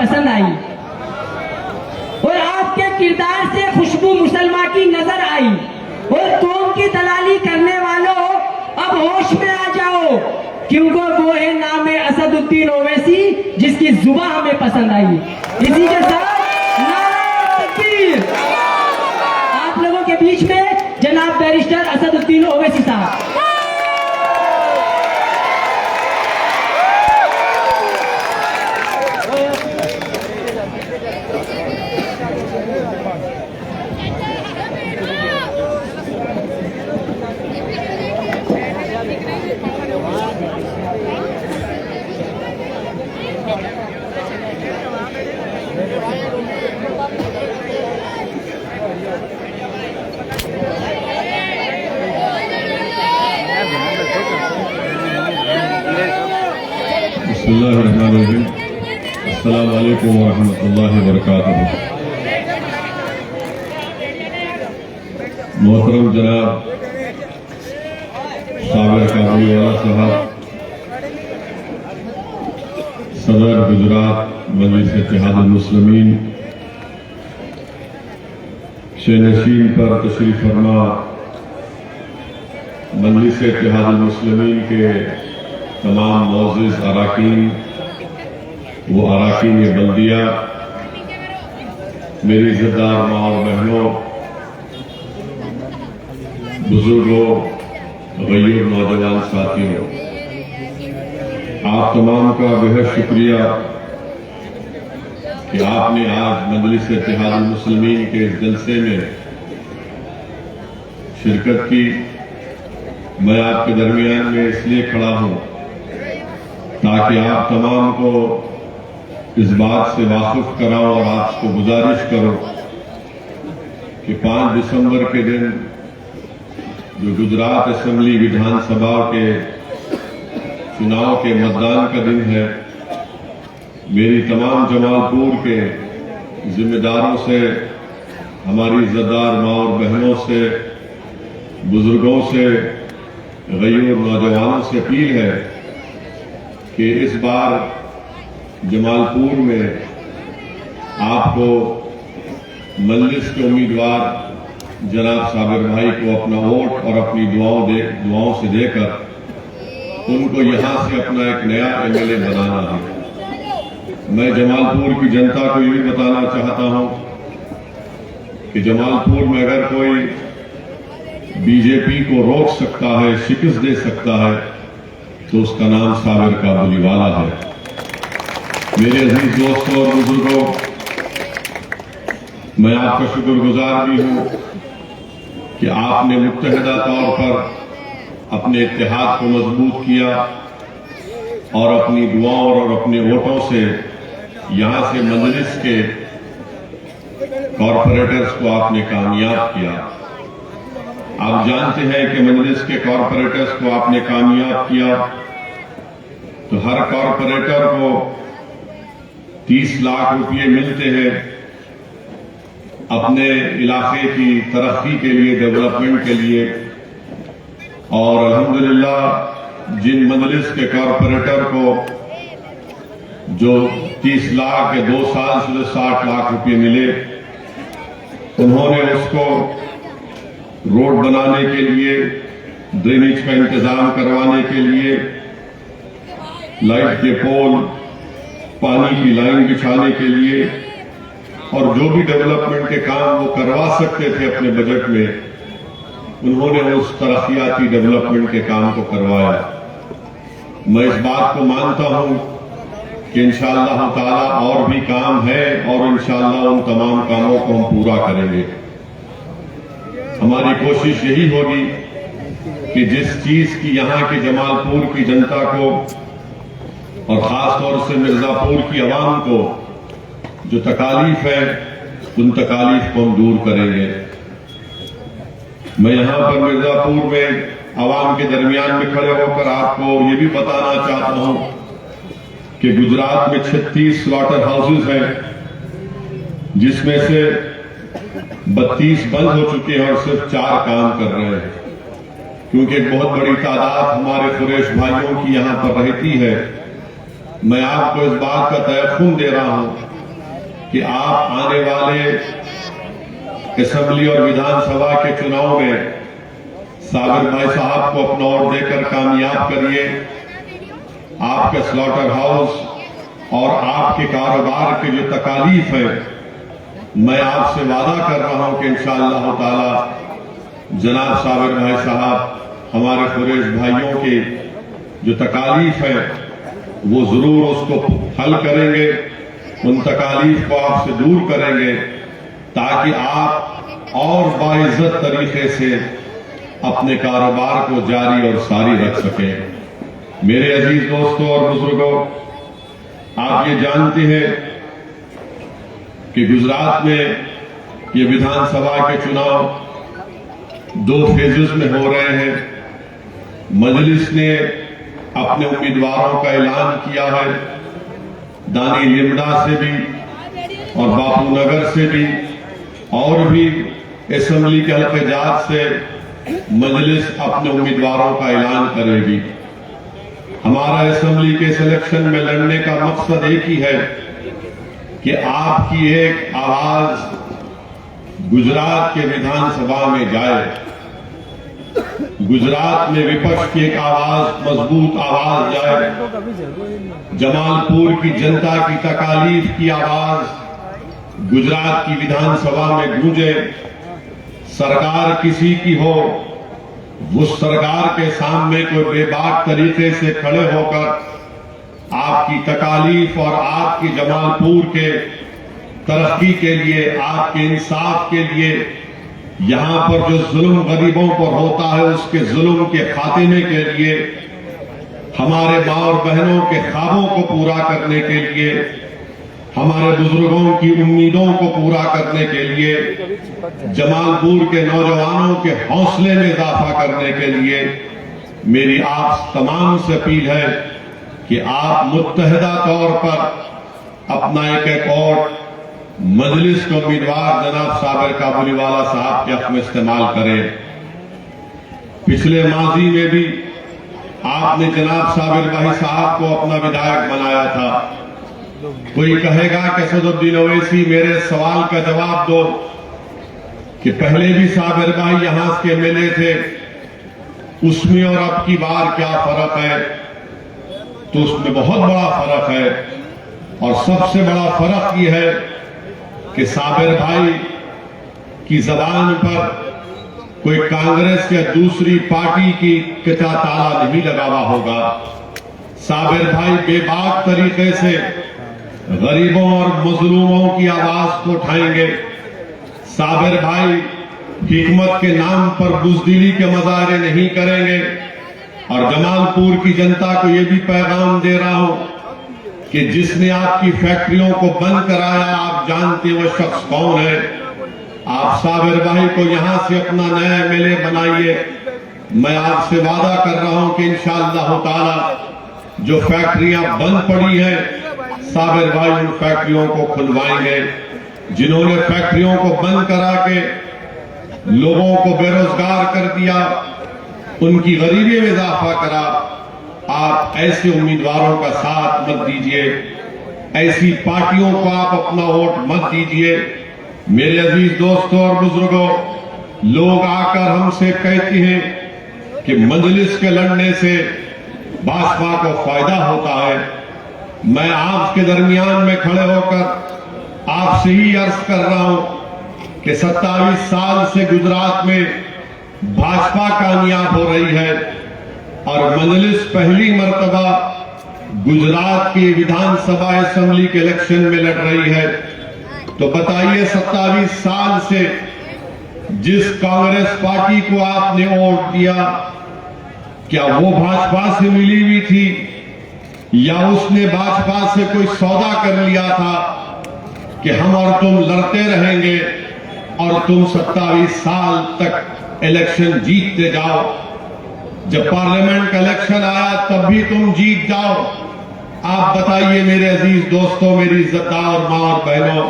पसंद आई और आपके किरदार से खुशबू मुसलमान की नजर आई। और कौम की दलाली करने वालों, अब होश में आ जाओ, क्योंकि वो है नाम असदुद्दीन ओवैसी जिसकी जुबान हमें पसंद आई। इसी के साथ नारा तकबीर। आप लोगों के बीच में जनाब बैरिस्टर असदुद्दीन ओवैसी साहब। बिस्मिल्लाहिर्रहमानिर्रहीम। अस्सलामु अलैकुम वरहमतुल्लाहि वबरकातुहू। मोहतरम जनाब साबिर काबुलीवाला साहब, सदर गुजरात मजलिस इत्तेहादुल मुस्लिमीन, शेनशीन पर तशरीफ फरमा मजलिस इत्तेहादुल मुस्लिमीन के तमाम मोअज़्ज़िज़ अराकीन, वो अराकीन बल्दिया, मेरी इज़्ज़तदार माँ और बहनों, बुजुर्गों, गैर नौजवान साथियों, आप तमाम का बेहद शुक्रिया कि आपने आज मजलिस इत्तेहादुल मुस्लिमीन के इस जलसे में शिरकत की। मैं आपके दरमियान में इसलिए खड़ा हूं ताकि आप तमाम को इस बात से वाकिफ कराऊं और आपको गुजारिश करूं कि 5 दिसंबर के दिन जो गुजरात असेंबली विधानसभा के चुनाव के मतदान का दिन है, मेरी तमाम जमालपुर के जिम्मेदारों से, हमारी इज़्ज़तदार माँ और बहनों से, बुजुर्गों से, गैर नौजवानों से अपील है कि इस बार जमालपुर में आपको मजलिस के उम्मीदवार जनाब साबिर भाई को अपना वोट और अपनी दुआओं से देकर उनको यहां से अपना एक नया एमएलए बनाना है। मैं जमालपुर की जनता को ये भी बताना चाहता हूं कि जमालपुर में अगर कोई बीजेपी को रोक सकता है, शिकस्त दे सकता है, तो उसका नाम साबिर काबुलीवाला है। मेरे अजीज दोस्तों और बुजुर्गों, मैं आपका शुक्रगुजार भी हूं कि आपने मुत्तहिदा तौर पर अपने इत्तेहाद को मजबूत किया और अपनी दुआओं और अपने वोटों से यहां से मजलिस के कॉरपोरेटर्स को आपने कामयाब किया। आप जानते हैं कि मजलिस के कॉरपोरेटर्स को आपने कामयाब किया तो हर कॉरपोरेटर को 30 लाख रुपए मिलते हैं अपने इलाके की तरक्की के लिए, डेवलपमेंट के लिए। और अल्हम्दुलिल्लाह जिन मजलिस के कॉरपोरेटर को जो 30 लाख या 2 साल से 60 लाख रुपए मिले, उन्होंने उसको रोड बनाने के लिए, ड्रेनेज का इंतजाम करवाने के लिए, लाइट के पोल, पानी की लाइन बिछाने के लिए और जो भी डेवलपमेंट के काम वो करवा सकते थे अपने बजट में, उन्होंने उस तरक्याती डेवलपमेंट के काम को करवाया। मैं इस बात को मानता हूं कि इंशाअल्लाह ताला और भी काम है और इंशाअल्लाह उन तमाम कामों को हम पूरा करेंगे। हमारी कोशिश यही होगी कि जिस चीज की यहां की जमालपुर की जनता को और खास तौर से मिर्जापुर की आवाम को जो तकालीफ है, उन तकालीफ को हम दूर करेंगे। मैं यहां पर मिर्जापुर में आवाम के दरमियान में खड़े होकर आपको ये भी बताना चाहता हूं कि गुजरात में 36 स्लॉटर हाउसेज हैं, जिसमें से 32 बंद हो चुके हैं और सिर्फ 4 काम कर रहे हैं, क्योंकि एक बहुत बड़ी तादाद हमारे कुरैश भाइयों की यहां पर रहती है मैं आपको इस बात का तयख्खुन दे रहा हूं कि आप आने वाले असेंबली और विधानसभा के चुनाव में साबिर भाई साहब को अपना वोट देकर कामयाब करिए। आपके स्लॉटर हाउस और आपके कारोबार की जो तकालीफ है, मैं आपसे वादा कर रहा हूं कि इंशाअल्लाह ताला जनाब साबिर भाई साहब हमारे कुरैश भाइयों की जो तकालीफ है वो जरूर उसको हल करेंगे, उन तकालीफ को आपसे दूर करेंगे ताकि आप और बाइज्जत तरीके से अपने कारोबार को जारी और सारी रख सकें। मेरे अजीज दोस्तों और बुजुर्गों, आप ये जानते हैं कि गुजरात में ये विधानसभा के चुनाव 2 फेजेस में हो रहे हैं। मजलिस ने अपने उम्मीदवारों का ऐलान किया है, दानी लिमडा से भी और बापू नगर से भी और भी असेंबली के हल्के जात से मजलिस अपने उम्मीदवारों का ऐलान करेगी। हमारा असेंबली के सिलेक्शन में लड़ने का मकसद एक ही है कि आपकी एक आवाज गुजरात के विधानसभा में जाए, गुजरात में विपक्ष की एक आवाज, मजबूत आवाज जाए, जमालपुर की जनता की तकालीफ की आवाज गुजरात की विधानसभा में गूंजे। सरकार किसी की हो, उस सरकार के सामने कोई बेबाक तरीके से खड़े होकर आपकी तकालीफ और आपकी जमालपुर के तरक्की के लिए, आपके इंसाफ के लिए, यहां पर जो जुल्म गरीबों पर होता है उसके जुल्म के खात्मे के लिए, हमारे मां और बहनों के ख्वाबों को पूरा करने के लिए, हमारे बुजुर्गों की उम्मीदों को पूरा करने के लिए, जमालपुर के नौजवानों के हौसले में इजाफा करने के लिए मेरी आप तमाम से अपील है कि आप मुत्तहिदा तौर पर अपना एक और मजलिस के उम्मीदवार जनाब साबिर काबुलीवाला साहब के हक में इस्तेमाल करें। पिछले माजी में भी आपने जनाब साबिर भाई साहब को अपना विधायक बनाया था। कोई कहेगा कि सदुद्दीन ओवैसी मेरे सवाल का जवाब दो कि पहले भी साबिर भाई यहां के एमएलए थे, उसमें और अब की बार क्या फर्क है? तो उसमें बहुत बड़ा फर्क है और सबसे बड़ा फर्क यह है कि साबिर भाई की जबान पर कोई कांग्रेस या दूसरी पार्टी की ताला नहीं लगा हुआ होगा। साबिर भाई बेबाक तरीके से गरीबों और मजलूमों की आवाज को उठाएंगे। साबिर भाई हिकमत के नाम पर बुजदिली के मजारे नहीं करेंगे। और जमालपुर की जनता को यह भी पैगाम दे रहा हूं कि जिसने आपकी फैक्ट्रियों को बंद कराया, आप जानते वो शख्स कौन है। आप साबिर भाई को यहां से अपना नया एमएलए बनाइए। मैं आपसे वादा कर रहा हूं कि इंशाअल्लाह ताला जो फैक्ट्रियां बंद पड़ी हैं, साबिर भाई उन फैक्ट्रियों को खुलवाएंगे। जिन्होंने फैक्ट्रियों को बंद करा के लोगों को बेरोजगार कर दिया, उनकी गरीबी में इजाफा करा, आप ऐसे उम्मीदवारों का साथ मत दीजिए, ऐसी पार्टियों को आप अपना वोट मत दीजिए। मेरे अजीज दोस्तों और बुजुर्गों, लोग आकर हमसे कहते हैं कि मजलिस के लड़ने से भाजपा को फायदा होता है। मैं आपके दरमियान में खड़े होकर आपसे ही अर्ज कर रहा हूं कि 27 साल से गुजरात में भाजपा कामयाब हो रही है और मजलिस पहली मर्तबा गुजरात की विधानसभा असेंबली के इलेक्शन में लड़ रही है। तो बताइए, 27 साल से जिस कांग्रेस पार्टी को आपने वोट दिया, क्या वो भाजपा से मिली हुई थी या उसने भाजपा से कोई सौदा कर लिया था कि हम और तुम लड़ते रहेंगे और तुम 27 साल तक इलेक्शन जीतते जाओ। जब पार्लियामेंट का इलेक्शन आया तब भी तुम जीत जाओ। आप बताइए मेरे अजीज दोस्तों, मेरी इज्जतदार मां और बहनों,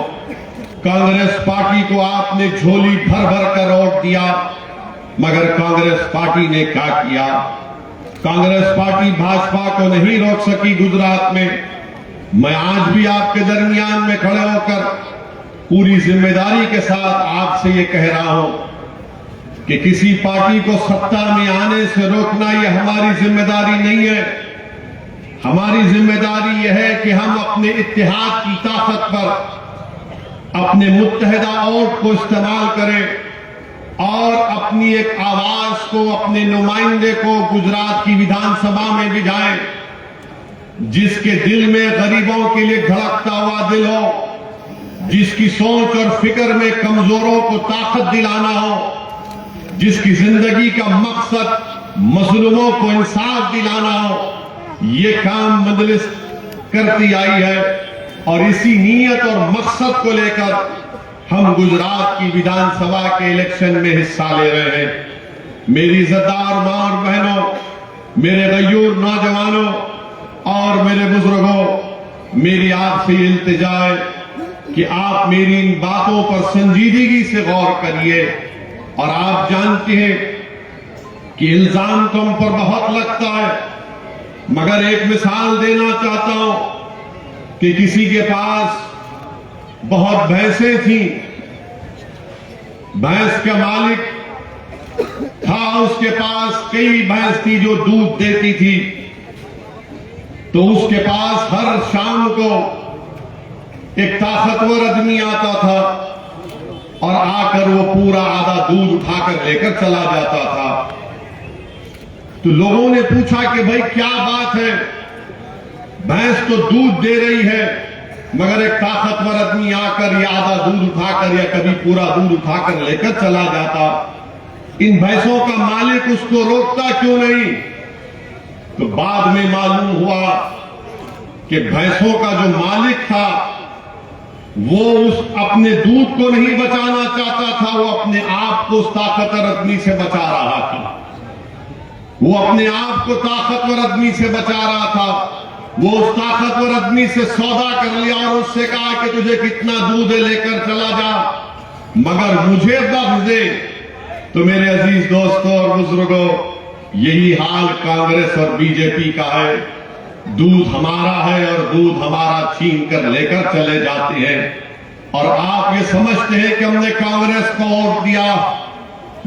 कांग्रेस पार्टी को आपने झोली भर भर कर वोट दिया, मगर कांग्रेस पार्टी ने क्या किया? कांग्रेस पार्टी भाजपा को नहीं रोक सकी गुजरात में। मैं आज भी आपके दरमियान में खड़े होकर पूरी जिम्मेदारी के साथ आपसे ये कह रहा हूं कि किसी पार्टी को सत्ता में आने से रोकना ये हमारी जिम्मेदारी नहीं है। हमारी जिम्मेदारी यह है कि हम अपने इत्तेहाद की ताकत पर अपने मुत्तहिदा वोट को इस्तेमाल करें और अपनी एक आवाज को, अपने नुमाइंदे को गुजरात की विधानसभा में भिजाएं, जिसके दिल में गरीबों के लिए धड़कता हुआ दिल हो, जिसकी सोच और फिक्र में कमजोरों को ताकत दिलाना हो, जिसकी जिंदगी का मकसद मजलूमों को इंसाफ दिलाना हो। ये काम मजलिस करती आई है और इसी नीयत और मकसद को लेकर हम गुजरात की विधानसभा के इलेक्शन में हिस्सा ले रहे हैं। मेरी इज्जतदार मां और बहनों, मेरे गयूर नौजवानों और मेरे बुजुर्गों, मेरी आपसे इल्तिजा है कि आप मेरी इन बातों पर संजीदगी से गौर करिए। और आप जानते हैं कि इल्जाम तो हम पर बहुत लगता है, मगर एक मिसाल देना चाहता हूं कि किसी के पास बहुत भैंसें थी, भैंस का मालिक था, उसके पास कई भैंस थी जो दूध देती थी। तो उसके पास हर शाम को एक ताकतवर आदमी आता था और आकर वो पूरा आधा दूध उठाकर लेकर चला जाता था। तो लोगों ने पूछा कि भाई क्या बात है, भैंस तो दूध दे रही है मगर एक ताकतवर आदमी आकर या आधा दूध उठाकर या कभी पूरा दूध उठाकर लेकर चला जाता, इन भैंसों का मालिक उसको रोकता क्यों नहीं? तो बाद में मालूम हुआ कि भैंसों का जो मालिक था वो उस अपने दूध को नहीं बचाना चाहता था, वो अपने आप को उस ताकतवर आदमी से बचा रहा था। वो अपने आप को ताकतवर आदमी से बचा रहा था। वो उस ताकतवर आदमी से सौदा कर लिया और उससे कहा कि तुझे कितना दूध है लेकर चला जा, मगर मुझे बख्श दे। तो मेरे अजीज दोस्तों और बुजुर्गों, यही हाल कांग्रेस और बीजेपी का है। दूध हमारा है और दूध हमारा छीन कर लेकर चले जाते हैं। और आप ये समझते हैं कि हमने कांग्रेस को वोट दिया,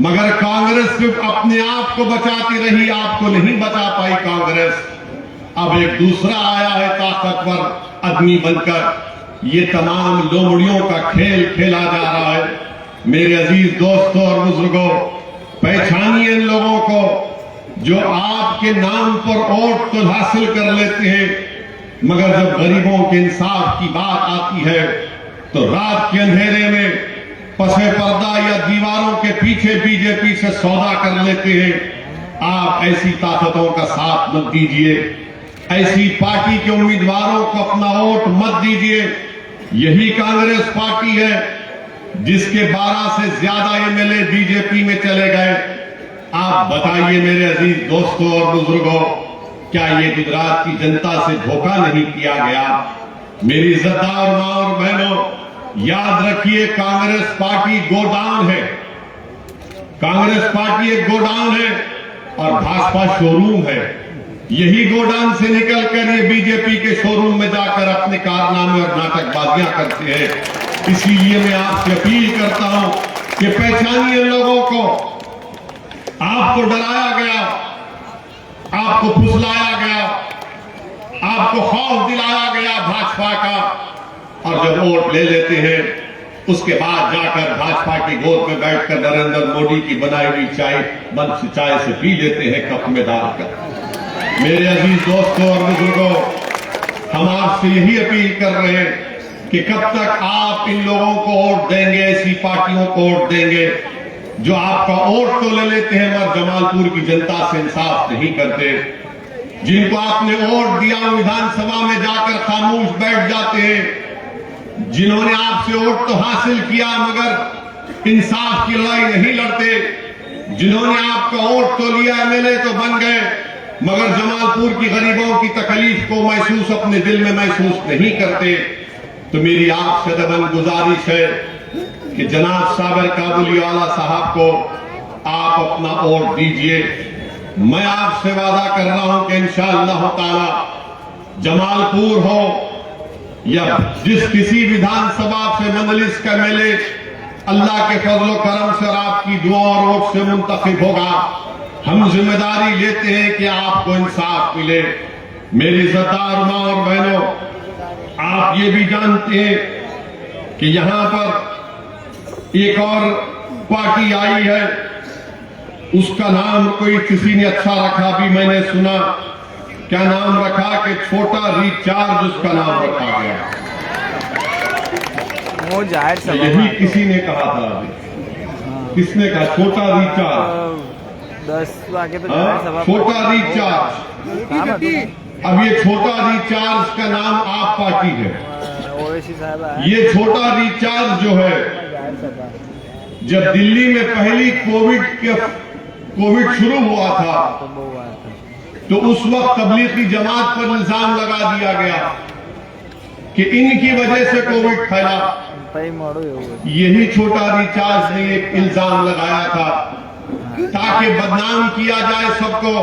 मगर कांग्रेस सिर्फ अपने आप को बचाती रही, आपको नहीं बचा पाई कांग्रेस। अब एक दूसरा आया है ताकतवर आदमी बनकर, ये तमाम लोमड़ियों का खेल खेला जा रहा है। मेरे अजीज दोस्तों और बुजुर्गों, पहचानिए इन लोगों को जो आपके नाम पर वोट तो हासिल कर लेते हैं, मगर जब गरीबों के इंसाफ की बात आती है तो रात के अंधेरे में पसे पर्दा या दीवारों के पीछे बीजेपी से सौदा कर लेते हैं। आप ऐसी ताकतों का साथ मत दीजिए, ऐसी पार्टी के उम्मीदवारों को अपना वोट मत दीजिए। यही कांग्रेस पार्टी है जिसके 12 से ज्यादा एमएलए बीजेपी में चले गए। आप बताइए मेरे अजीज दोस्तों और बुजुर्गों, क्या ये गुजरात की जनता से धोखा नहीं किया गया? मेरी इज्जतदार मां और बहनों, याद रखिए कांग्रेस पार्टी गोडाउन है। कांग्रेस पार्टी एक गोडाउन है और भाजपा शोरूम है। यही गोडाउन से निकलकर ये बीजेपी के शोरूम में जाकर अपने कारनामे और नाटकबाजियां करते हैं। इसीलिए मैं आपसे अपील करता हूं कि पहचानिए लोगों को। आपको डराया गया, आपको फुसलाया गया, आपको खौफ दिलाया गया भाजपा का, और जब वोट ले लेते हैं उसके बाद जाकर भाजपा की गोद में बैठकर नरेंद्र मोदी की बनाई हुई चाय से पी लेते हैं कप में डालकर। मेरे अजीज दोस्तों और बुजुर्गों, हम आपसे यही अपील कर रहे हैं कि कब तक आप इन लोगों को वोट देंगे, ऐसी पार्टियों को वोट देंगे जो आपका वोट तो ले लेते हैं मगर जमालपुर की जनता से इंसाफ नहीं करते, जिनको आपने वोट दिया विधानसभा में जाकर खामोश बैठ जाते हैं, जिन्होंने आपसे वोट तो हासिल किया मगर इंसाफ की लड़ाई नहीं लड़ते, जिन्होंने आपका वोट तो लिया, एमएलए तो बन गए, मगर जमालपुर की गरीबों की तकलीफ को महसूस अपने दिल में महसूस नहीं करते। तो मेरी आपसे दबन गुजारिश है कि जनाब साबिर काबुलीवाला साहब को आप अपना वोट दीजिए। मैं आपसे वादा कर रहा हूं कि इंशाअल्लाह ताला जमालपुर हो, या जिस किसी विधानसभा से मंजलिस का मेले अल्लाह के फजल करम से और आपकी दुआ और वोट से मुंतखब होगा, हम जिम्मेदारी लेते हैं कि आपको इंसाफ मिले। मेरी इज्जतदार मां और बहनों, आप ये भी जानते हैं कि यहां पर एक और पार्टी आई है, उसका नाम कोई किसी ने अच्छा रखा भी मैंने सुना। क्या नाम रखा कि छोटा रिचार्ज उसका नाम रखा गया। वो जाहिर सभा यही किसी ने कहा था अभी। किसने कहा छोटा रिचार्ज? 10 आगे तो हाँ? जाहिर सभा छोटा रिचार्ज। अब ये छोटा रिचार्ज का नाम आप पार्टी है। ओवैसी साहब आए, ये छोटा रिचार्ज जो है, जाहिर सभा जब दिल्ली में पहली कोविड शुरू हुआ था तो वो आया था। तो उस वक्त तबलीगी जमात पर इल्जाम लगा दिया गया कि इनकी वजह से कोविड फैला। भाई मोड़ो होगा। यही छोटा रिचार्ज ने एक इल्जाम लगाया था ताकि बदनाम किया जाए सबको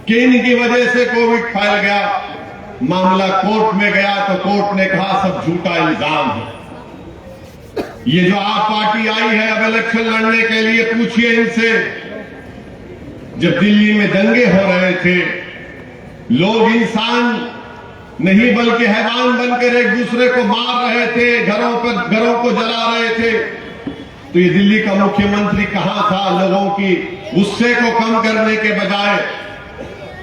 कि इनकी वजह से कोविड फैल गया। मामला कोर्ट में गया तो कोर्ट ने कहा सब झूठा इल्जाम है। ये जो आप पार्टी आई है अब इलेक्शन लड़ने के लिए, पूछिए इनसे, जब दिल्ली में दंगे हो रहे थे, लोग इंसान नहीं बल्कि हैवान बनकर एक दूसरे को मार रहे थे, घरों को जला रहे थे, तो ये दिल्ली का मुख्यमंत्री कहां था? लोगों की गुस्से को कम करने के बजाय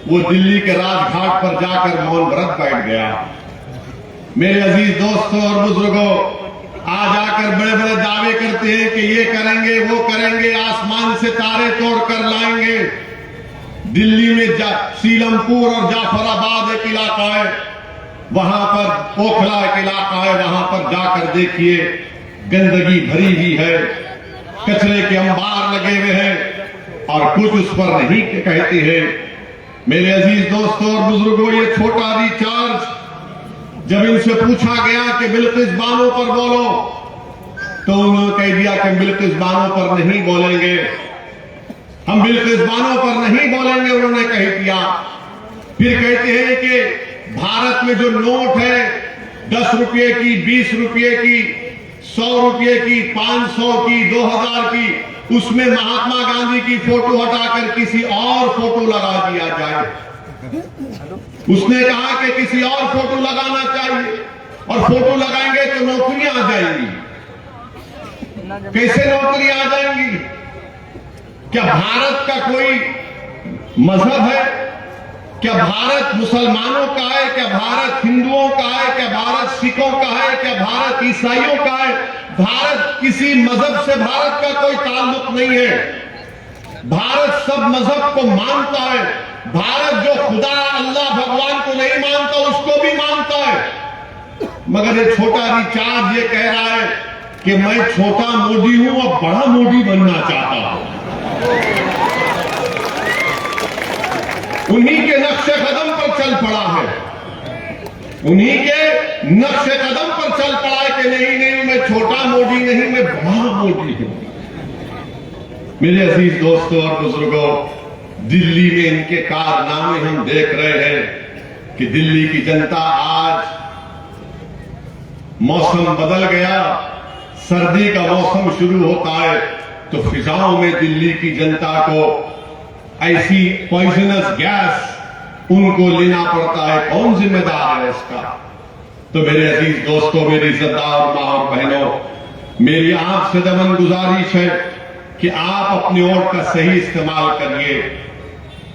वो दिल्ली के राजघाट पर जाकर मौन व्रत बैठ गया। मेरे अजीज दोस्तों और बुजुर्गों, आज आकर बड़े बड़े दावे करते हैं कि ये करेंगे वो करेंगे, आसमान से तारे तोड़कर लाएंगे। दिल्ली में सीलमपुर और जाफराबाद एक इलाका है, वहां पर ओखला एक इलाका है, वहां पर जाकर देखिए गंदगी भरी हुई है, कचरे के अंबार लगे हुए हैं और कुछ उस पर नहीं कहते हैं। मेरे अजीज दोस्तों और बुजुर्गों, ये छोटा रिचार्ज जब इनसे पूछा गया कि बिल्किस बानो पर बोलो, तो उन्होंने कह दिया कि बिल्किस बानो पर नहीं बोलेंगे, हम बिल्किस बानो पर नहीं बोलेंगे, उन्होंने कह दिया। फिर कहते हैं कि भारत में जो नोट है 10 रुपये की, 20 रुपये की, 100 रुपये की, 500 की, 2000 की, उसमें महात्मा गांधी की फोटो हटाकर किसी और फोटो लगा दिया जाए। उसने कहा कि किसी और फोटो लगाना चाहिए, और फोटो लगाएंगे तो नौकरियां आ जाएंगी। कैसे नौकरियां आ जाएंगी? क्या भारत का कोई मजहब है? क्या भारत मुसलमानों का है? क्या भारत हिंदुओं का है? क्या भारत सिखों का है? क्या भारत ईसाइयों का है? भारत किसी मजहब से भारत का कोई ताल्लुक नहीं है। भारत सब मजहब को मानता है। भारत जो खुदा अल्लाह भगवान को नहीं मानता उसको भी मानता है। मगर ये छोटा रिचार्ज ये कह रहा है कि मैं छोटा मोदी हूं और बड़ा मोदी बनना चाहता हूं। उन्हीं के नक्शे कदम पर चल पड़ा है, उन्हीं के नक्शे कदम पर चल पड़ा है कि नहीं मैं छोटा मोदी नहीं, मैं बड़ा मोदी हूं। मेरे अजीज दोस्तों और बुजुर्गों, दिल्ली में इनके कारनामे हम देख रहे हैं कि दिल्ली की जनता आज, मौसम बदल गया, सर्दी का मौसम शुरू होता है तो फिजाओं में दिल्ली की जनता को ऐसी पॉइजनस गैस उनको लेना पड़ता है। कौन जिम्मेदार है इसका? तो मेरे अजीज दोस्तों, मेरी इज्जतदार मां और बहनों, मेरी आपसे दमन गुजारिश है कि आप अपने वोट का सही इस्तेमाल करिए।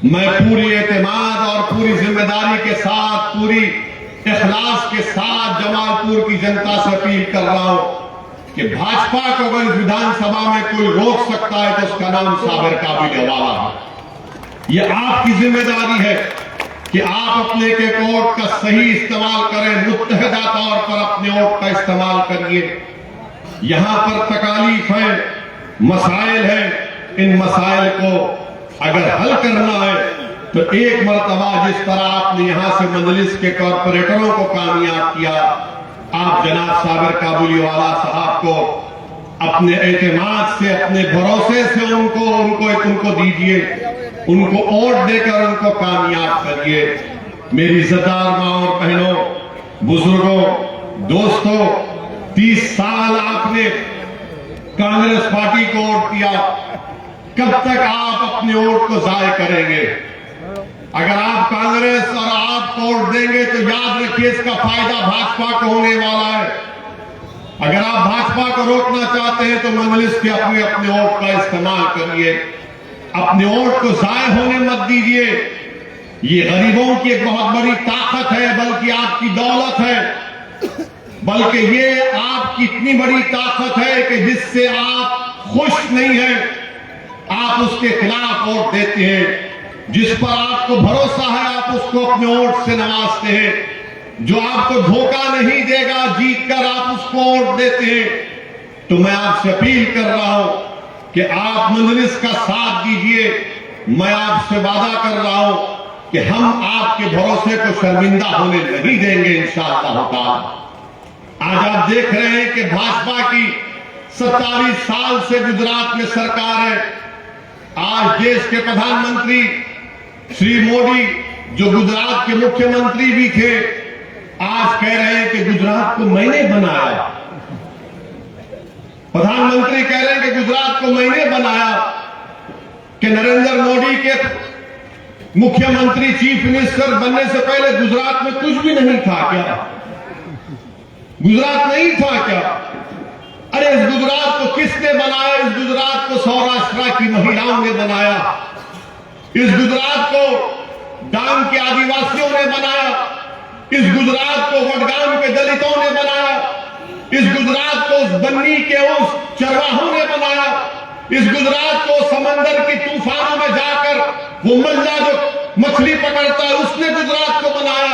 मैं पूरी एतमाद और पूरी जिम्मेदारी के साथ, पूरी इखलास के साथ जमालपुर की जनता से अपील कर रहा हूं कि भाजपा को अगर इस विधानसभा में कोई रोक सकता है तो उसका नाम साबिर काबिल हवाला है। यह आपकी जिम्मेदारी है कि आप अपने के वोट का सही इस्तेमाल करें, मुत्तहदा तौर पर अपने वोट का इस्तेमाल करिए। यहां पर तकालीफ है, मसाइल है, इन मसाइल को अगर हल करना है तो एक मर्तबा जिस तरह आपने यहां से मजलिस के कॉर्पोरेटरों को कामयाब किया, आप जनाब साबिर काबुलीवाला साहब को अपने एतमाद से, अपने भरोसे से उनको दीजिए, उनको वोट देकर उनको कामयाब करिए। मेरी इज्जतदार मां और बहनों, बुजुर्गों, दोस्तों, 30 साल आपने कांग्रेस पार्टी को वोट दिया, कब तक आप अपने वोट को जाय करेंगे? अगर आप कांग्रेस और आप को वोट देंगे तो याद रखिए इसका फायदा भाजपा को होने वाला है। अगर आप भाजपा को रोकना चाहते हैं तो मजलिस के अपने अपने वोट का इस्तेमाल करिए, अपने वोट को जाय होने मत दीजिए। ये गरीबों की एक बहुत बड़ी ताकत है, बल्कि आपकी दौलत है, बल्कि ये आपकी इतनी बड़ी ताकत है कि जिससे आप खुश नहीं हैं, आप उसके खिलाफ वोट देते हैं। जिस पर आपको भरोसा है आप उसको अपने वोट से नवाजते हैं। जो आपको धोखा नहीं देगा, जीत कर आप उसको वोट देते हैं। तो मैं आपसे अपील कर रहा हूं कि आप मजलिस का साथ दीजिए। मैं आपसे वादा कर रहा हूं कि हम आपके भरोसे को शर्मिंदा होने नहीं देंगे इंशाअल्लाह ताला। आज आप देख रहे हैं कि भाजपा की 27 साल से गुजरात में सरकार है। आज देश के प्रधानमंत्री श्री मोदी, जो गुजरात के मुख्यमंत्री भी थे, आज कह रहे हैं कि गुजरात को मैंने बनाया। प्रधानमंत्री कह रहे हैं कि गुजरात को मैंने बनाया। कि नरेंद्र मोदी के मुख्यमंत्री चीफ मिनिस्टर बनने से पहले गुजरात में कुछ भी नहीं था क्या? गुजरात नहीं था क्या? अरे इस गुजरात को किसने बनाया? इस गुजरात को सौराष्ट्र की महिलाओं ने बनाया। इस गुजरात को डांग के आदिवासियों ने बनाया। इस गुजरात को वडगाम के दलितों ने बनाया। इस गुजरात को उस बन्नी के उस चरवाहों ने बनाया। इस गुजरात को समंदर की तूफानों में जाकर वो मल्ला जो मछली पकड़ता है उसने गुजरात को बनाया।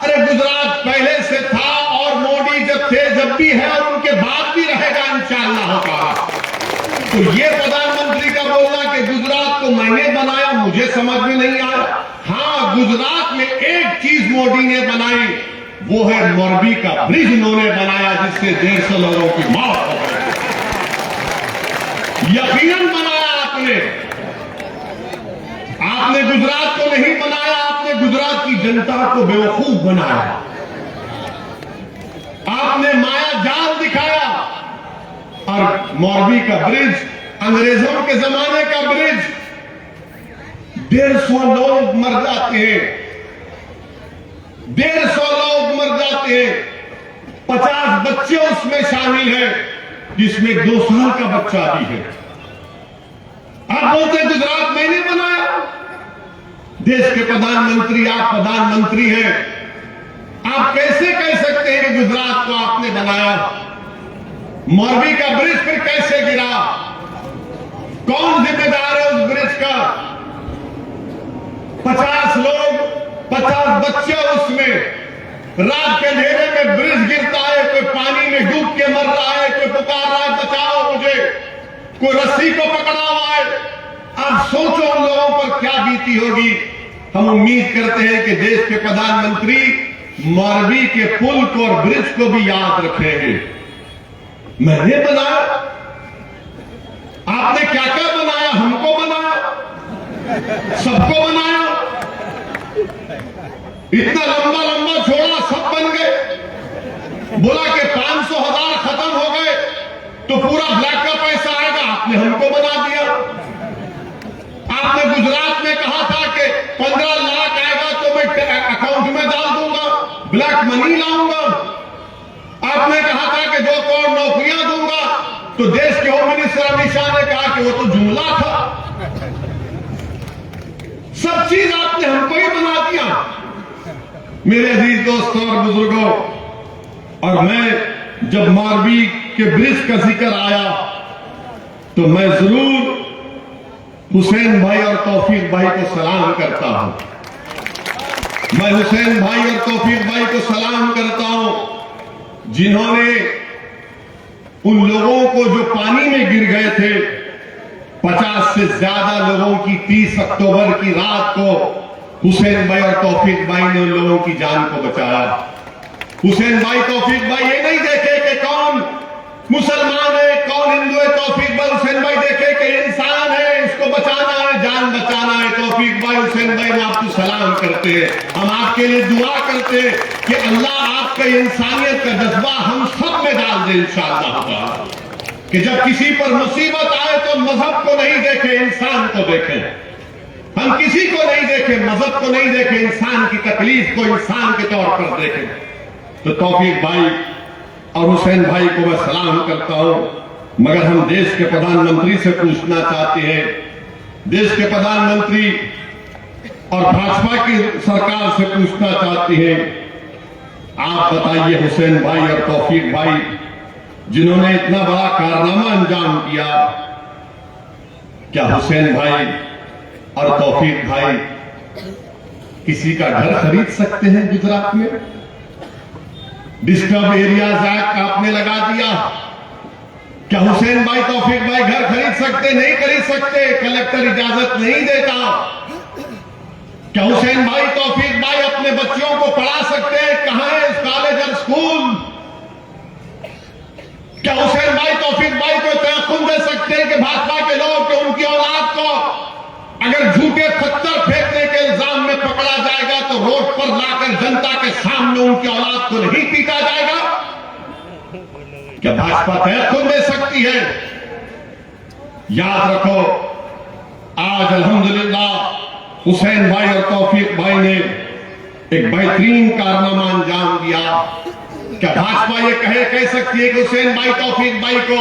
अरे गुजरात पहले से था और मोदी जब थे, जब भी है और उनके बाद भी रहेगा इंशाअल्लाह ताला। तो ये प्रधानमंत्री का बोलना कि गुजरात को मैंने बनाया, मुझे समझ में नहीं आया। हाँ, गुजरात में एक चीज मोदी ने बनाई, वो है मोरबी का ब्रिज उन्होंने बनाया, जिससे 150 लोगों की मौत हो गई। यकीनन बनाया आपने गुजरात को नहीं बनाया, आपने गुजरात की जनता को बेवकूफ बनाया। आपने माया जाल दिखाया। और मोरबी का ब्रिज, अंग्रेजों के जमाने का ब्रिज, 150 लोग मर जाते हैं। 150 लोग मर जाते हैं। 50 बच्चे उसमें शामिल हैं, जिसमें 2 साल का बच्चा भी है। आप बोलते गुजरात मैंने बनाया। देश के प्रधानमंत्री, आप प्रधानमंत्री हैं, आप कैसे कह सकते हैं कि गुजरात को आपने बनाया? मोरबी का ब्रिज फिर कैसे गिरा? कौन जिम्मेदार है उस ब्रिज का? 50 लोग, 50 बच्चे उसमें, रात के अंधेरे में ब्रिज गिरता है। कोई पानी में डूब के मर रहा है, कोई पुकार रहा है बचाओ मुझे, कोई रस्सी को पकड़ा हुआ है। अब सोचो उन लोगों पर क्या बीती होगी। हम उम्मीद करते हैं कि देश के प्रधानमंत्री मोरबी के पुल को और ब्रिज को भी याद रखेंगे। मैंने बनाया, आपने क्या क्या बनाया? हमको बनाया, सबको बनाया, इतना लंबा लंबा छोड़ा, सब बन गए। बोला कि 500,000 खत्म हो गए तो पूरा ब्लैक का पैसा आएगा, आपने हमको बना दिया। आपने गुजरात में कहा था कि 15 लाख आएगा तो मैं अकाउंट में डाल दूंगा, ब्लैक मनी लाऊंगा। आपने कहा था कि 2 करोड़ नौकरियां दूंगा, तो देश के होम मिनिस्टर अमित शाह ने कहा कि वो तो जुमला था। सब चीज आपने हमको ही बना दिया। मेरे अजीज दोस्तों और बुजुर्गों, और मैं जब मोरबी के ब्रिज का जिक्र आया तो मैं जरूर हुसैन भाई और तौफीक भाई को सलाम करता हूं। मैं हुसैन भाई और तौफीक भाई को सलाम करता हूं, जिन्होंने उन लोगों को जो पानी में गिर गए थे, 50 से ज्यादा लोगों की 30 अक्टूबर की रात को हुसैन भाई और तौफीक भाई ने उन लोगों की जान को बचाया। हुसैन भाई, तौफीक भाई ये नहीं देखे कि कौन मुसलमान है, कौन हिंदू है। तौफीक भाई, हुसैन भाई देखे कि इंसान है, इसको बचाना है, जान बचाना है। तौफीक भाई, हुसैन भाई, मैं आपको सलाम करते करते हैं, हम आपके लिए दुआ करते हैं कि अल्लाह आपका इंसानियत का जज्बा हम सब में डाल दे इंशाअल्लाह, कि जब किसी पर मुसीबत आए तो मजहब को नहीं देखे, इंसान को देखें। हम किसी को नहीं देखें, मजहब को नहीं देखें, इंसान की तकलीफ को इंसान के तौर पर देखें। तो तौफीक भाई और हुसैन भाई को मैं सलाम करता हूं, मगर हम देश के प्रधानमंत्री से पूछना चाहते हैं, देश के प्रधानमंत्री और भाजपा की सरकार से पूछना चाहते हैं, आप बताइए हुसैन भाई और तौफीक भाई जिन्होंने इतना बड़ा कारनामा अंजाम किया, क्या हुसैन भाई और तौफीक भाई किसी का घर खरीद सकते हैं गुजरात में? डिस्टर्ब एरियाज एक्ट आपने लगा दिया, क्या हुसैन भाई तौफीक भाई घर खरीद सकते? नहीं खरीद सकते, कलेक्टर इजाजत नहीं देता। क्या हुसैन भाई तौफीक भाई अपने बच्चों को पढ़ा सकते हैं? कहां है कॉलेज और स्कूल? क्या हुसैन भाई तौफीक भाई को तयक्कुन दे सकते हैं कि भाजपा के लोग कि उनकी औलाद को अगर झूठे पत्थर फेंकने के इल्जाम में पकड़ा जाएगा तो रोड पर लाकर जनता के सामने उनकी औलाद को नहीं पीटा जाएगा? क्या भाजपा तयक्कुन दे सकती है? याद रखो, आज अल्हम्दुलिल्लाह हुसैन भाई और तौफीक भाई ने एक बेहतरीन कारनामा अंजाम दिया। क्या भाजपा ये कह सकती है कि हुसैन भाई तौफीक भाई को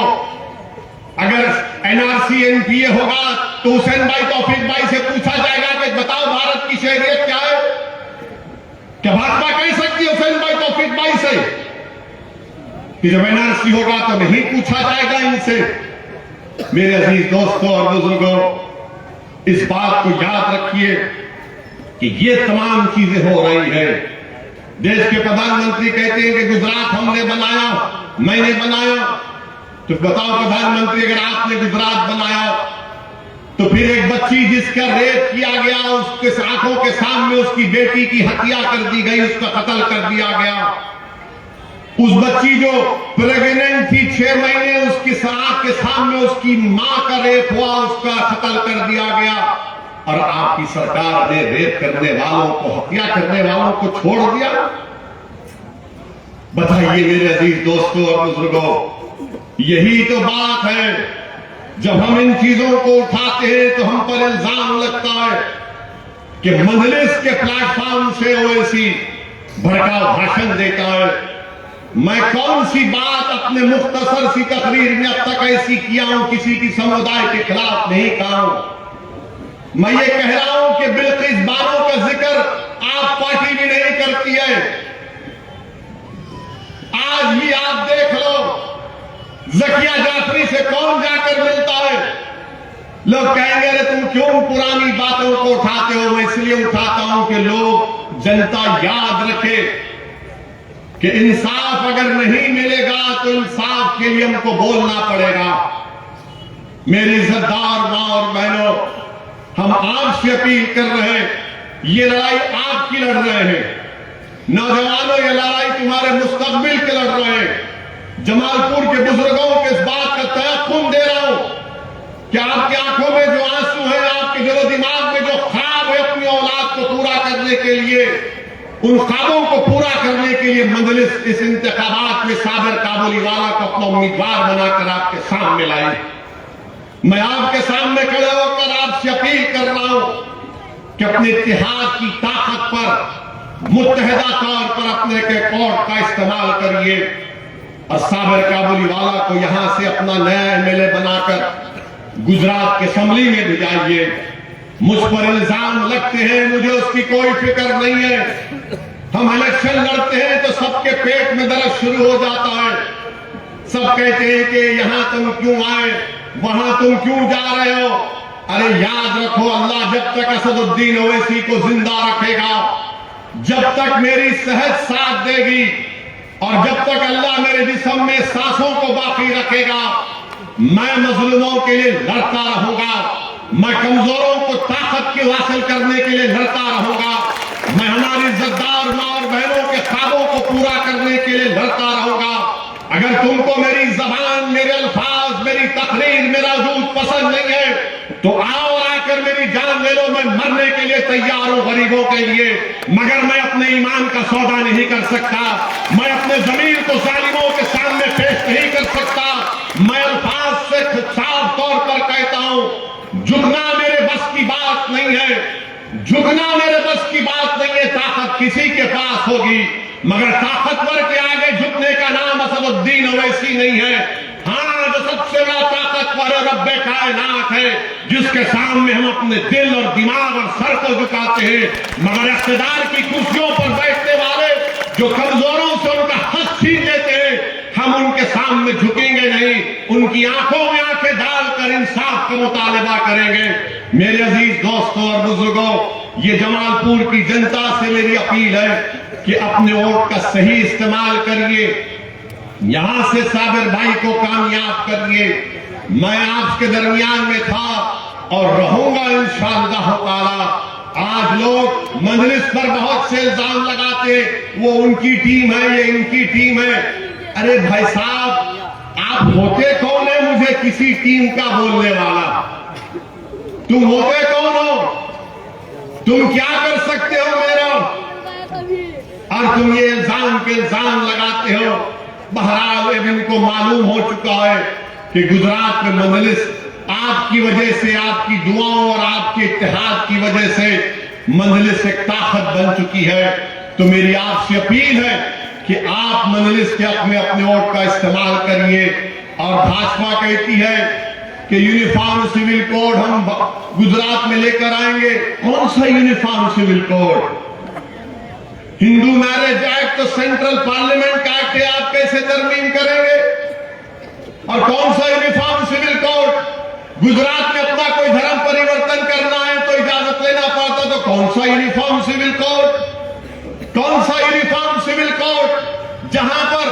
अगर एनआरसी एनपीए होगा तो हुसैन भाई तौफीक भाई से पूछा जाएगा कि बताओ भारत की शहरियत क्या है? क्या भाजपा कह सकती है हुसैन भाई तौफीक भाई से कि जब एनआरसी होगा तो नहीं पूछा जाएगा इनसे? मेरे अजीज दोस्तों और बुजुर्गों, इस बात को याद रखिए कि ये तमाम चीजें हो रही है। देश के प्रधानमंत्री कहते हैं कि गुजरात हमने बनाया, मैंने बनाया। तो बताओ प्रधानमंत्री, अगर आपने गुजरात बनाया तो फिर एक बच्ची जिसका रेप किया गया, उसके आंखों के सामने उसकी बेटी की हत्या कर दी गई, उसका कत्ल कर दिया गया। उस बच्ची जो प्रेग्नेंट थी 6 महीने, उसकी आंख के सामने उसकी मां का रेप हुआ, उसका कत्ल कर दिया गया। और आपकी सरकार ने रेप करने वालों को, हत्या करने वालों को छोड़ दिया। बताइए मेरे अजीज दोस्तों और बुजुर्गों, यही तो बात है। जब हम इन चीजों को उठाते हैं तो हम पर इल्जाम लगता है कि मजलिस के प्लेटफॉर्म से ओवैसी भड़काऊ भाषण देता है। मैं कौन सी बात अपने मुख्तसर सी तकरीर में अब तक ऐसी किया हूं, किसी की समुदाय के खिलाफ नहीं कहा हूं। मैं ये कह रहा हूं कि बिल्किस बानो का जिक्र आप पार्टी भी नहीं करती है। आज भी आप देख लो, जकिया जाफरी से कौन जाकर मिलता है? लोग कहेंगे अरे तुम क्यों पुरानी बातों को उठाते हो? मैं इसलिए उठाता हूं कि लोग, जनता याद रखे कि इंसाफ अगर नहीं मिलेगा तो इंसाफ के लिए हमको बोलना पड़ेगा। मेरी इज्जतदार मां और बहनों, हम आपसे अपील कर रहे हैं, ये लड़ाई आपकी लड़ रहे हैं। नौजवानों, ये लड़ाई तुम्हारे मुस्तकबिल के लड़ रहे हैं। जमालपुर के बुजुर्गों को इस बात का तयक्कुन दे रहा हूं कि आपकी आंखों में जो आंसू है, आपके दिलो दिमाग में जो ख्वाब है अपनी औलाद को पूरा करने के लिए, उन ख्वाबों को पूरा करने के लिए मजलिस इस इंतखाबात में साबिर काबुलीवाला को अपना उम्मीदवार बनाकर आपके सामने लाई। मैं आपके सामने खड़े होकर आपसे अपील कर रहा हूं कि अपने इत्तेहाद की ताकत पर मुत्तहिदा तौर पर अपने के कोर्ट का इस्तेमाल करिए और साबिर काबुलीवाला को यहां से अपना नया एमएलए बनाकर गुजरात के असेंबली में भिजाइए। मुझ पर इल्जाम लगते हैं, मुझे उसकी कोई फिक्र नहीं है। हम इलेक्शन लड़ते हैं तो सबके पेट में दर्द शुरू हो जाता है। सब कहते हैं कि यहां तुम क्यों आए, वहां तुम क्यों जा रहे हो? अरे याद रखो, अल्लाह जब तक असदुद्दीन ओवैसी को जिंदा रखेगा, जब तक मेरी सेहत साथ देगी और जब तक अल्लाह मेरे जिस्म में सांसों को बाकी रखेगा, मैं मजलूमों के लिए लड़ता रहूंगा। मैं कमजोरों को ताकत की हासिल करने के लिए लड़ता रहूंगा। मैं हमारी इज्जतदार मां और बहनों के ख्वाबों को पूरा करने के लिए लड़ता रहूंगा। अगर तुमको मेरी जबान, मेरे अल्फाज आवाज, मेरी तकरीर, मेरा वजूद पसंद नहीं है तो आओ और आकर मेरी जान ले लो। मैं मरने के लिए तैयार हूं गरीबों के लिए, मगर मैं अपने ईमान का सौदा नहीं कर सकता। मैं अपने जमीर को जालिमों के सामने पेश नहीं कर सकता। मैं अल्फाज से साफ तौर पर कहता हूं, झुकना मेरे बस की बात नहीं है, झुकना मेरे बस की बात नहीं है। ताकत किसी के पास होगी, मगर ताकतवर के आगे झुकने का नाम असदुद्दीन ओवैसी नहीं है। हाँ, जो सबसे बड़ा ताकतवर रब्बे कायनात है, जिसके सामने हम अपने दिल और दिमाग और सर को झुकाते हैं। मगर इख्तिदार की कुर्सियों पर बैठने वाले जो कमजोरों से उनका हक छीन लेते हैं, हम उनके सामने झुकेंगे नहीं। उनकी आंखों में आंखें डालकर इंसाफ का मुतालबा करेंगे। मेरे अजीज दोस्तों और बुजुर्गों, ये जमालपुर की जनता से मेरी अपील है कि अपने वोट का सही इस्तेमाल करिए, यहां से साबिर भाई को कामयाब करिए। मैं आपके दरमियान में था और रहूंगा इंशाअल्लाह ताला। आज लोग मजलिस पर बहुत से इल्जाम लगाते, वो उनकी टीम है, ये इनकी टीम है। अरे भाई साहब, आप होते कौन है मुझे किसी टीम का बोलने वाला? तुम होते कौन हो? तुम क्या कर सकते हो मेरा? और तुम ये इल्जाम के इल्जाम लगाते हो। बहरहाल इनको मालूम हो चुका है कि गुजरात में मजलिस आपकी वजह से, आपकी दुआओं और आपके इत्तेहाद की वजह से मजलिस एक ताकत बन चुकी है। तो मेरी आपसे अपील है कि आप मजलिस के हक में अपने वोट का इस्तेमाल करिए। और भाजपा कहती है कि यूनिफॉर्म सिविल कोड हम गुजरात में लेकर आएंगे। कौन सा uniform civil code? Hindu marriage act तो सेंट्रल पार्लियामेंट का एक्ट है, आप कैसे तरमीम करेंगे? और कौन सा यूनिफॉर्म सिविल कोड? गुजरात में अपना कोई धर्म परिवर्तन करना है तो इजाजत लेना पड़ता, तो कौन सा यूनिफॉर्म सिविल कोड? कौन सा यूनिफॉर्म सिविल कोड जहां पर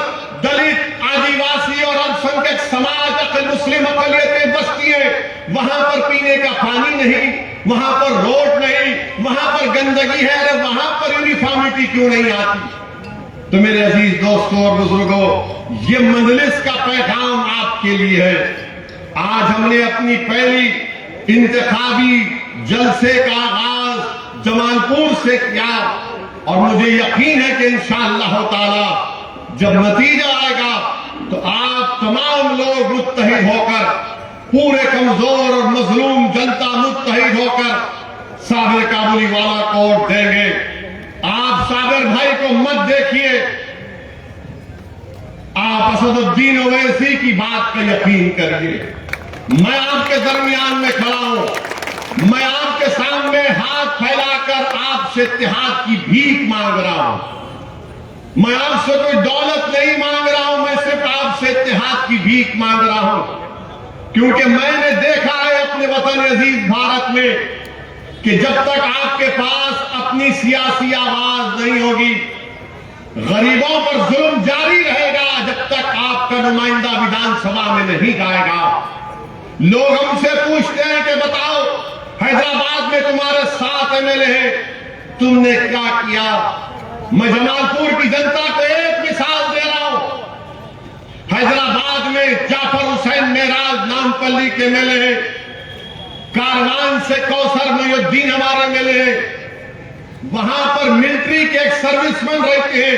दलित, आदिवासी और अल्पसंख्यक समाज, अकल मुस्लिम अकलियतें बसती है, वहां पर पीने का पानी नहीं, वहां पर रोड नहीं, वहां पर गंदगी है। अरे वहां पर यूनिफॉर्मिटी क्यों नहीं आती? तो मेरे अजीज दोस्तों और बुजुर्गों, ये मजलिस का पैगाम आपके लिए है। आज हमने अपनी पहली इंतखाबी जलसे का आगाज जमालपुर से किया और मुझे यकीन है कि इंशाअल्लाह ताला जब नतीजा आएगा तो आप तमाम लोग मुत्तहिद होकर, पूरे कमजोर और मजलूम जनता मुत्तहिद होकर साबिर काबुली वाला को वोट देंगे। आप साबिर भाई को मत देखिए, आप असदुद्दीन ओवैसी की बात का यकीन करिए। मैं आपके दरमियान में खड़ा हूं, मैं आपके सामने हाथ फैलाकर आपसे इत्तेहाद की भीख मांग रहा हूं। मैं आपसे कोई दौलत नहीं मांग रहा हूं, मैं सिर्फ आपसे इत्तेहाद की भीख मांग रहा हूं, क्योंकि मैंने देखा है अपने वतन अजीज भारत में कि जब तक आपके पास अपनी सियासी आवाज नहीं होगी, गरीबों पर जुल्म जारी रहेगा जब तक आपका नुमाइंदा विधानसभा में नहीं जाएगा। लोग हमसे पूछते हैं कि बताओ, हैदराबाद में तुम्हारे 7 एमएलए हैं, तुमने क्या किया? मैं जमालपुर की जनता को एक मिसाल दे रहा हूं। हैदराबाद में जाफर हुसैन मेराज नामपल्ली के एमएलए हैं, कारवान से कौसर मोयुद्दीन हमारे एमएलए हैं। वहां पर मिलिट्री के एक सर्विसमैन रहते हैं,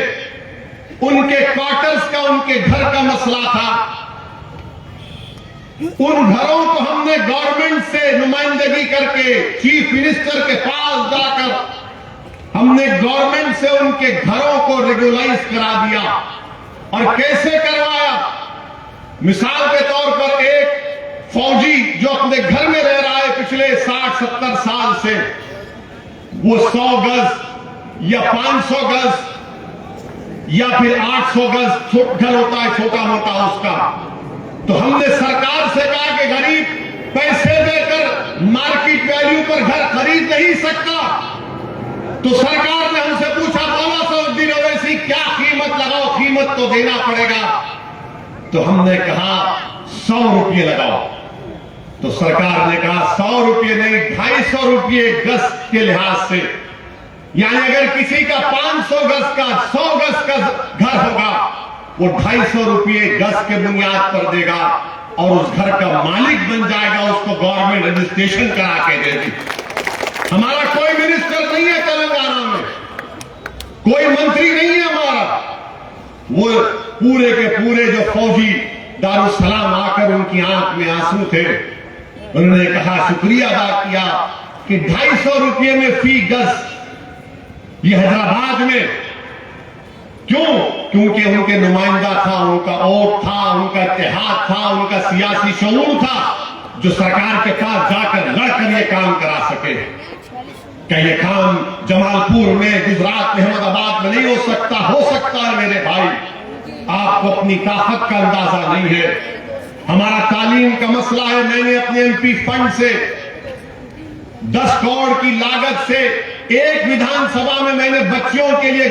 उनके क्वार्टर्स का, उनके घर का मसला था। उन घरों को हमने गवर्नमेंट से नुमाइंदगी करके चीफ मिनिस्टर के पास जाकर हमने गवर्नमेंट से उनके घरों को रेगुलाइज करा दिया। और कैसे करवाया? मिसाल के तौर पर एक फौजी जो अपने घर में रह रहा है पिछले 60-70 साल से, वो 100 गज या 500 गज या फिर 800 गज घर होता है छोटा मोटा उसका, तो हमने सरकार से कहा कि गरीब पैसे देकर मार्केट वैल्यू पर घर खरीद नहीं सकता। तो सरकार ने हमसे पूछा, मौला असदुद्दीन ओवैसी क्या कीमत लगाओ, कीमत तो देना पड़ेगा। तो हमने कहा 100 रुपये लगाओ। तो सरकार ने कहा 100 रुपये नहीं, 250 रुपये गज के लिहाज से, यानी अगर किसी का 500 गज का 100 गज का घर होगा, वो 250 रुपये गज के बुनियाद पर देगा। और उस घर का मालिक बन जाएगा, उसको गवर्नमेंट रजिस्ट्रेशन करा के देगी। हमारा कोई मिनिस्टर नहीं है तेलंगाना में, कोई मंत्री नहीं है हमारा। वो पूरे के पूरे जो फौजी दारुसलाम आकर उनकी आंख में आंसू थे, उन्होंने कहा, शुक्रिया अदा किया कि 250 रुपये में फी गज ये हैदराबाद में। क्यों? क्योंकि उनके नुमाइंदा था, उनका वोट था, उनका इत्तेहाद था, उनका सियासी शऊर था, जो सरकार के पास जाकर लड़कर ये काम करा सके। क्या ये काम जमालपुर में, गुजरात में, अहमदाबाद में नहीं हो सकता? हो सकता है मेरे भाई, आपको अपनी ताकत का अंदाजा नहीं है। हमारा तालीम का मसला है। मैंने अपने एमपी फंड से 10 करोड़ की लागत से एक विधानसभा में मैंने बच्चियों के लिए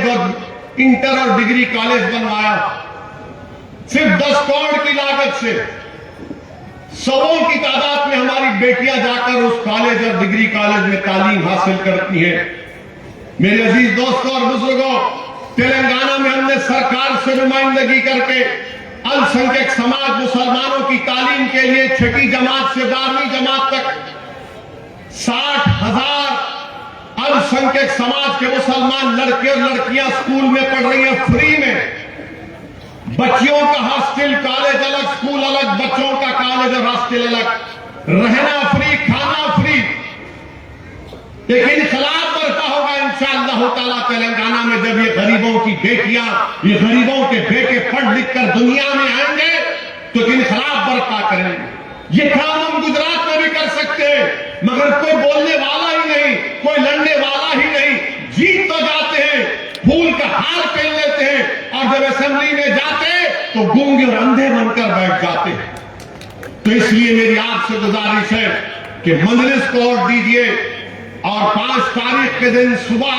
इंटर और डिग्री कॉलेज बनवाया, सिर्फ 10 करोड़ की लागत से। सौों की तादाद में हमारी बेटियां जाकर उस कॉलेज और डिग्री कॉलेज में तालीम हासिल करती हैं। मेरे अजीज दोस्तों और बुजुर्गों, तेलंगाना में हमने सरकार से नुमाइंदगी करके अल्पसंख्यक समाज मुसलमानों की तालीम के लिए 6ठी जमात से 12वीं जमात तक 60,000 अल्पसंख्यक समाज के मुसलमान लड़के और लड़कियां स्कूल में पढ़ रही हैं, फ्री में। बच्चियों का हॉस्टल, कॉलेज अलग, स्कूल अलग, बच्चों का कॉलेज और हॉस्टल अलग, रहना फ्री, खाना फ्री। लेकिन इनकलाब बरपा होगा इंशाअल्लाह ताला तेलंगाना में, जब ये गरीबों की बेटियां, ये गरीबों के बेटे पढ़ लिख कर दुनिया में आएंगे तो इनकलाब बरपा करेंगे। ये काम हम गुजरात में भी कर सकते हैं, मगर कोई बोलने वाला ही नहीं, कोई लड़ने वाला ही नहीं। जीत तो जाते हैं, फूल का हार पहन लेते हैं, और जब असेंबली में जाते तो गूंगे और अंधे बनकर बैठ जाते हैं। तो इसलिए मेरी आपसे गुजारिश है कि मजलिस को वोट दीजिए, और 5 तारीख के दिन सुबह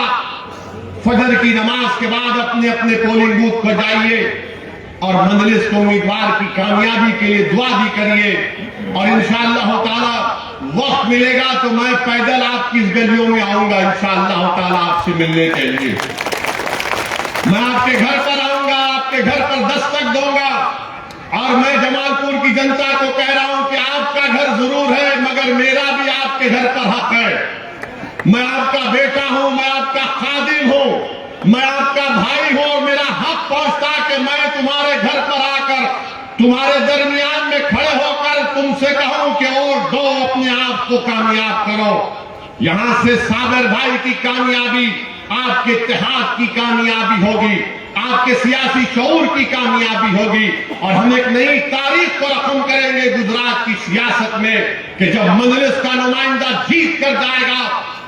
फजर की नमाज के बाद अपने अपने पोलिंग बूथ पर जाइए और मजलिस को उम्मीदवार की कामयाबी के लिए दुआ भी करिए। और इंशाअल्लाह ताला वक्त मिलेगा तो मैं पैदल आपकी इस गलियों में आऊंगा इंशाअल्लाह ताला आपसे मिलने के लिए। मैं आपके घर पर आऊंगा, आपके घर पर दस्तक दूंगा, और मैं जमालपुर की जनता को कह रहा हूं कि आपका घर जरूर है, मगर मेरा भी आपके घर पर हक है। मैं आपका बेटा हूं, मैं आपका खादिम हूं, मैं आपका भाई हूं, और मेरा हक पहुंचता कि मैं तुम्हारे घर पर आकर तुम्हारे दरमियान में खड़े होकर तुमसे कहूं कि वोट दो, अपने आप को कामयाब करो। यहां से साबिर भाई की कामयाबी आपके इत्तेहाद की कामयाबी होगी, आपके सियासी शऊर की कामयाबी होगी, और हम एक नई तारीख को रकम करेंगे गुजरात की सियासत में कि जब मजलिस का नुमाइंदा जीत कर जाएगा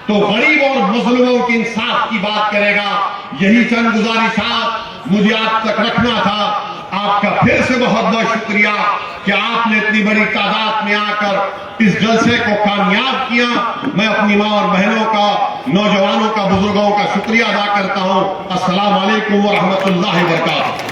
तो गरीब और मजलूमों के इंसाफ की बात करेगा। यही चंद गुजारिशात मुझे आप तक रखना था। आपका फिर से बहुत बहुत शुक्रिया कि आपने इतनी बड़ी तादाद में आकर इस जलसे को कामयाब किया। मैं अपनी मां और बहनों का, नौजवानों का, बुजुर्गों का शुक्रिया अदा करता हूं। अस्सलाम वालेकुम व रहमतुल्लाहि व बरकातहू।